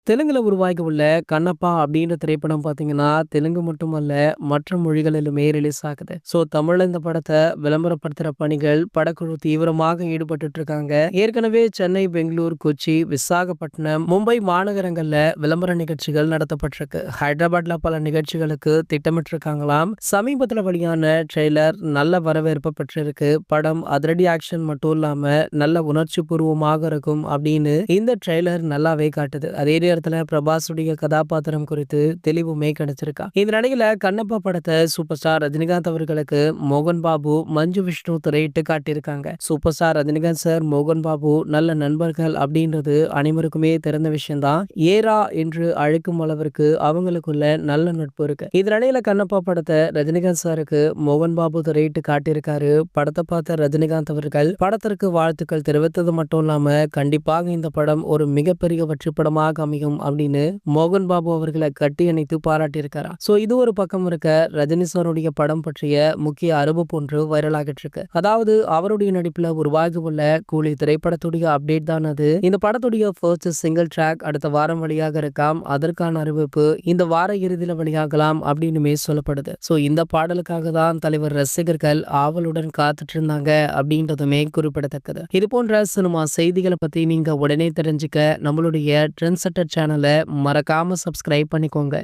தெலுங்குல உருவாகி உள்ள கண்ணப்பா அப்படின்ற திரைப்படம் பார்த்தீங்கன்னா, தெலுங்கு மட்டுமல்ல, மற்ற மொழிகளிலுமே ரிலீஸ் ஆகுது. தமிழ்ல இந்த படத்த விளம்பரப்படுத்துற பணிகள் படக்குழு தீவிரமாக ஈடுபட்டுட்டு இருக்காங்க. ஏற்கனவே சென்னை, பெங்களூர், கொச்சி, விசாகப்பட்டினம், மும்பை மாநகரங்கள்ல விளம்பர நிகழ்ச்சிகள் நடத்தப்பட்டிருக்கு. ஹைதராபாத்ல பல நிகழ்ச்சிகளுக்கு திட்டமிட்டிருக்காங்களாம். சமீபத்துல வெளியான ட்ரெய்லர் நல்ல வரவேற்பு பெற்றிருக்கு. படம் அதிரடி ஆக்ஷன் மட்டும் இல்லாம நல்ல உணர்ச்சி பூர்வமாக இருக்கும் அப்படின்னு இந்த ட்ரெய்லர் நல்லாவே காட்டுது. அதே நேரத்துல பிரபாஸுடைய கதாபாத்திரம் குறித்து தெளிவுமே கிடைச்சிருக்கா. இந்த நிலையில கண்ணப்பா படத்தை சூப்பர் ஸ்டார் ரஜினிகாந்த் அவர்களுக்கு மோகன் பாபு, மஞ்சு விஷ்ணு திரையிட்டு காட்டியிருக்காங்க. சூப்பர் ஸ்டார் ரஜினிகாந்த் சார், மோகன் பாபு நல்ல நண்பர்கள் அப்படின்றது அனைவருக்குமே தெரிந்த விஷயம்தான். ஏரா என்று அழைக்கும் அளவிற்கு அவங்களுக்குள்ள நல்ல நட்பு இருக்கு. இந்த நிலையில கண்ணப்பா படத்தை ரஜினிகாந்த் சாருக்கு மோகன் பாபு திரையிட்டு காட்டியிருக்காரு. படத்தை பார்த்த ரஜினிகாந்த் அவர்கள் படத்திற்கு வாழ்த்துக்கள் தெரிவித்தது மட்டும் இல்லாம கண்டிப்பாக இந்த படம் ஒரு மிகப்பெரிய வெற்றி படமாக அமையும் அப்படின்னு மோகன் பாபு அவர்களை கட்டி அணைத்து பாராட்டியிருக்காரா. இது ஒரு பக்கம் இருக்க, ரஜினி சாருடைய படம் பற்றிய முக்கிய அறிவிப்பு ஒன்று வைரலாகிட்டு இருக்கு. அதாவது அவருடைய நடிப்புல உருவாகி உள்ள கூலி திரைப்படத்துடைய அப்டேட் தான் அது. இந்த படத்துடைய ஃபர்ஸ்ட் சிங்கிள் ட்ராக் அடுத்த வாரம் வெளியாக இருக்காம். அதற்கான அறிவிப்பு இந்த வார இறுதியில வெளியாகலாம் அப்படின்னுமே சொல்லப்படுது. இந்த பாடலுக்காக தான் தலைவர் ரசிகர்கள் ஆவலுடன் காத்துட்டு இருந்தாங்க அப்படின்றதுமே குறிப்பிடத்தக்கது. இது போன்ற சினிமா செய்திகளை பத்தி நீங்க உடனே தெரிஞ்சுக்க நம்மளுடைய ட்ரெண்ட் செட்டர் சேனலை மறக்காம சப்ஸ்கிரைப் பண்ணிக்கோங்க.